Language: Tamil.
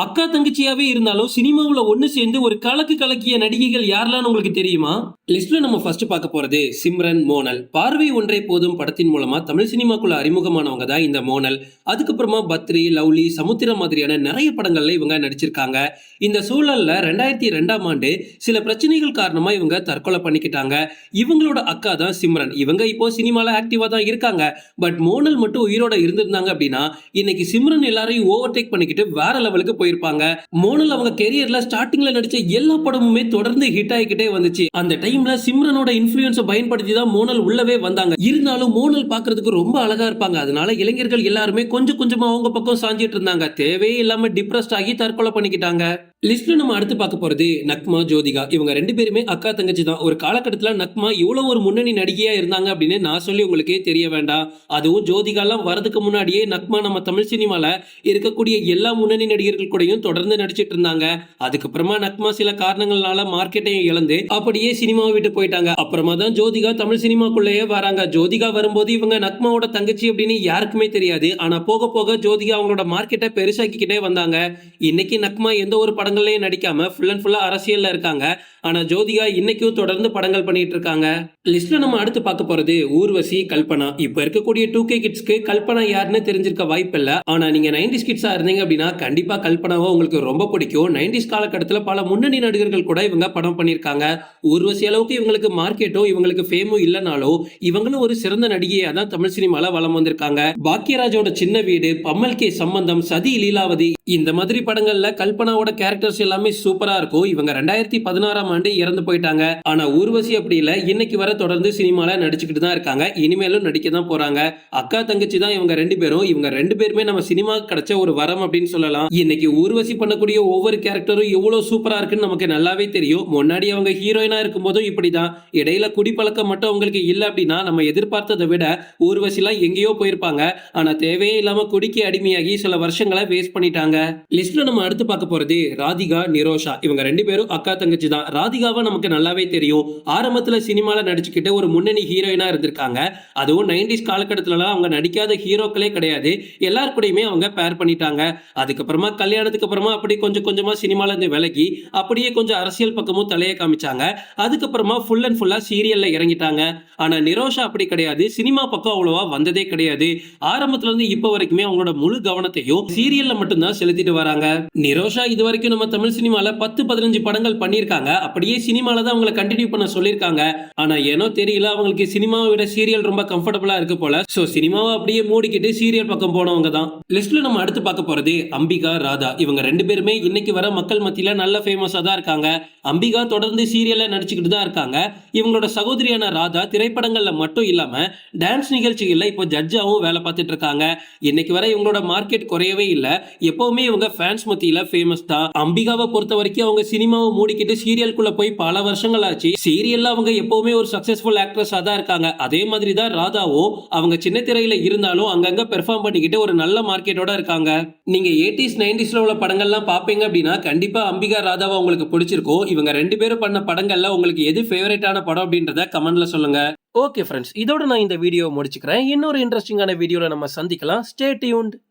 அக்கா தங்கச்சியாவே இருந்தாலும் சினிமாவுல ஒண்ணு சேர்ந்து ஒரு கலக்கு கலக்கிய நடிகைகள் யாரெல்லாம் உங்களுக்கு தெரியுமா? லிஸ்ட்ல நம்ம ஃபர்ஸ்ட் பார்க்க போறது சிம்ரன், மோனல். பார்வை ஒன்றே போதும் படத்தின் மூலமா தமிழ் சினிமாக்குள்ள அறிமுகமானவங்க தான் இந்த மோனல். அதுக்கப்புறமா பத்ரி, லவ்லி, சமுத்திரம் மாதிரியான நிறைய படங்கள்ல இவங்க நடிச்சிருக்காங்க. இந்த சூழல்ல 2002ஆம் ஆண்டு சில பிரச்சனைகள் காரணமா இவங்க தற்கொலை பண்ணிக்கிட்டாங்க. இவங்களோட அக்கா தான் சிம்ரன். இவங்க இப்போ சினிமால ஆக்டிவா தான் இருக்காங்க. பட் மோனல் மட்டும் உயிரோட இருந்திருந்தாங்க அப்படின்னா இன்னைக்கு சிம்ரன் எல்லாரையும் ஓவர்டேக் பண்ணிக்கிட்டு வேற லெவலுக்கு போயிருப்பாங்க. மோனல் அவங்க கெரியர்ல ஸ்டார்டிங்ல நடிச்ச எல்லா படமுமே தொடர்ந்து ஹிட் ஆகிக்கிட்டே வந்துச்சு. அந்த டைம்ல சிம்ரனோட இன்ஃப்ளூயன்ஸை பயன்படுத்தி தான் மோனல் உள்ளவே வந்தாங்க. இருந்தாலும் மோனல் பாக்குறதுக்கு ரொம்ப அழகா இருப்பாங்க. அதனால இளைஞர்கள் எல்லாருமே கொஞ்சம் கொஞ்சமா அவங்க பக்கம் சாஞ்சிட்டு இருந்தாங்க. தேவையே இல்லாம டிப்ரெஸ்ட் ஆகி தற்கொலை பண்ணிக்கிட்டாங்க. லிஸ்ட்ல நம்ம அடுத்து பார்க்க போறது நக்மா, ஜோதிகா. இவங்க ரெண்டு பேருமே அக்கா தங்கச்சி தான். ஒரு காலகட்டத்துல நக்மா இவ்வளவு ஒரு முன்னணி நடிகையா இருந்தாங்க அப்படின்னு நான் சொல்லி உங்களுக்கே தெரிய வேண்டாம். அதுவும் ஜோதிகா எல்லாம் வரதுக்கு முன்னாடியே நக்மா நம்ம தமிழ் சினிமால இருக்கக்கூடிய எல்லா முன்னணி நடிகர்கள் கூடயும் தொடர்ந்து நடிச்சிட்டு இருந்தாங்க. அதுக்கப்புறமா நக்மா சில காரணங்களால மார்க்கெட்டையும் இழந்து அப்படியே சினிமாவை விட்டு போயிட்டாங்க. அப்புறமா தான் ஜோதிகா தமிழ் சினிமாக்குள்ளேயே வராங்க. ஜோதிகா வரும்போது இவங்க நக்மாவோட தங்கச்சி அப்படின்னு யாருக்குமே தெரியாது. ஆனா போக போக ஜோதிகா அவங்களோட மார்க்கெட்டை பெருசாக்கிக்கிட்டே வந்தாங்க. இன்னைக்கு நக்மா எந்த ஒரு படங்கள்லயும் நடிக்காம ஃபுல் அண்ட் ஃபுல்லா அரசியல்ல இருக்காங்க. ஆனா ஜோதிகா இன்னைக்கும் தொடர்ந்து படங்கள் பண்ணிட்டு இருக்காங்க. லிஸ்ட்ல நம்ம அடுத்து பார்க்க போறது ஊர்வசி, கல்பனா. இப்ப இருக்கக்கூடிய 2K கிட்ஸ்க்கு கல்பனா யாருன்னு தெரிஞ்சிருக்க வாய்ப்பு இல்ல. ஆனா நீங்க 90s கிட்ஸா இருந்தீங்க அப்படின்னா கண்டிப்பா கல்பனாவை உங்களுக்கு ரொம்ப பிடிக்கும். 90s காலகட்டத்துல பல முன்னணி நடிகர்கள் கூட இவங்க படம் பண்ணிருக்காங்க. ஊர்வசி அளவுக்கு இவங்களுக்கு மார்க்கெட்டோ இவங்களுக்கு ஃபேமோ இல்லனாலும் இவங்களும் ஒரு சிறந்த நடிகையா தான் தமிழ் சினிமால வலம் வந்திருக்காங்க. பாக்கியராஜோட சின்ன வீடு, பம்மல் கே சம்பந்தம், சதி லீலாவதி இந்த மாதிரி படங்கள்ல கல்பனாவோட கேரக்டர்ஸ் எல்லாமே சூப்பரா இருக்கும். இவங்க 2016ஆம் ஆண்டு இறந்து போயிட்டாங்க. ஆனா ஊர்வசி அப்படி இல்ல, இன்னைக்கு வர தொடர்ந்து சினிமால நடிச்சுக்கிட்டு தான் இருக்காங்க. இனிமேலும் நடிக்க தான் போறாங்க. அக்கா தங்கச்சி தான் இவங்க ரெண்டு பேரும். இவங்க ரெண்டு பேருமே நம்ம சினிமா கிடைச்ச ஒரு வரம் அப்படின்னு சொல்லலாம். இன்னைக்கு ஊர்வசி பண்ணக்கூடிய ஒவ்வொரு கேரக்டரும் எவ்வளவு சூப்பரா இருக்குன்னு நமக்கு நல்லாவே தெரியும். முன்னாடி அவங்க ஹீரோயினா இருக்கும் போதும் இப்படிதான். இடையில குடிப்பழக்கம் மட்டும் அவங்களுக்கு இல்ல அப்படின்னா நம்ம எதிர்பார்த்ததை விட ஊர்வசி எல்லாம் எங்கேயோ போயிருப்பாங்க. ஆனா தேவையே இல்லாம குடிக்கு அடிமையாகி சில வருஷங்களை வேஸ்ட் பண்ணிட்டாங்க. லிஸ்ட்ல நம்ம அடுத்து பார்க்க போறது ராதிகா, நிரோஷா. இவங்க ரெண்டு பேரும் அக்கா தங்கச்சி தான். ராதிகாவை நமக்கு நல்லாவே தெரியும். ஆரம்பத்துல சினிமால நடிச்சுக்கிட்டு ஒரு முன்னணி ஹீரோயினா இருந்திருக்காங்க. அதுவும் 90s காலகட்டத்துல அவங்க நடிக்காத ஹீரோக்களே கிடையாது. எல்லார் கூடயுமே அவங்க பேர் பண்ணிட்டாங்க. அதுக்கப்புறமா கல்யாணத்துக்கு அப்புறமா அப்படி கொஞ்சம் கொஞ்சமா சினிமால இருந்து விலகி அப்படியே கொஞ்சம் அரசியல் பக்கமும் தலையை காமிச்சாங்க. அதுக்கப்புறமா ஃபுல் அண்ட் ஃபுல்லா சீரியல்ல இறங்கிட்டாங்க. ஆனா நிரோஷா அப்படி கிடையாது. சினிமா பக்கம் அவ்வளவா வந்ததே கிடையாது. ஆரம்பத்துல இருந்து இப்ப வரைக்குமே அவங்களோட முழு கவனத்தையும் சீரியல்ல மட்டும்தான் செலுத்திட்டு வராங்க. நிரோஷா இது வரைக்கும் நம்ம தமிழ் சினிமால 10-15 படங்கள் பண்ணிருக்காங்க. அப்படியே சினிமால தான் அவங்களை கண்டினியூ பண்ண சொல்லிருக்காங்க. ஆனா ஏனோ தெரியல, அவங்களுக்கு சினிமாவை விட சீரியல் ரொம்ப கம்ஃபர்டபுளா இருக்கு போல. சோ சினிமாவை அப்படியே மூடிக்கிட்டு சீரியல் பக்கம் போனவங்க தான். லிஸ்ட்ல நம்ம அடுத்து பார்க்க போறது அம்பிகா, ராதா. இவங்க ரெண்டு பேருமே இன்னைக்கு வர மக்கள் மத்தியில நல்ல ஃபேமஸா தான் இருக்காங்க. அம்பிகா தொடர்ந்து சீரியல்ல நடிச்சுக்கிட்டு தான் இருக்காங்க. இவங்களோட சகோதரியான ராதா திரைப்படங்கள்ல மட்டும் இல்லாம டான்ஸ் நிகழ்ச்சிகள்ல இப்போ ஜட்ஜாவும் வேலை பார்த்துட்டு இருக்காங்க. இன்னைக்கு வரை இவங்களோட மார்க்கெட் குறையவே இல்ல. எப்பவுமே இவங்க ஃபேன்ஸ் மத்தியில ஃபேமஸ் தான். அம்பிகாவை பொறுத்த வரைக்கும் அவங்க சினிமாவை மூடிக்கிட்டு சீரியலுக்குள்ள போய் பல வருஷங்கள் ஆச்சு. சீரியல்ல அவங்க எப்பவுமே ஒரு சக்சஸ்ஃபுல் ஆக்ட்ரஸா தான் இருக்காங்க. அதே மாதிரி தான் ராதாவும் அவங்க சின்ன திரையில இருந்தாலும் அங்கங்க பெர்ஃபார்ம் பண்ணிக்கிட்டு ஒரு நல்ல மார்க்கெட்டோட இருக்காங்க. நீங்க 80s 90sல உள்ள படங்கள்லாம் பாப்பீங்க அப்படின்னா கண்டிப்பா அம்பிகா, ராதாவை உங்களுக்கு பிடிச்சிருக்கும். இவங்க ரெண்டு பேரும் பண்ண படங்கள்ல உங்களுக்கு எது ஃபேவரட்டான படம் அப்படின்றத கமெண்ட்ல சொல்லுங்க. ஓகே ஃப்ரெண்ட்ஸ், இதோட நான் இந்த வீடியோ முடிச்சுக்கிறேன். இன்னொரு இன்ட்ரெஸ்டிங்கான வீடியோல நம்ம சந்திக்கலாம். Stay tuned.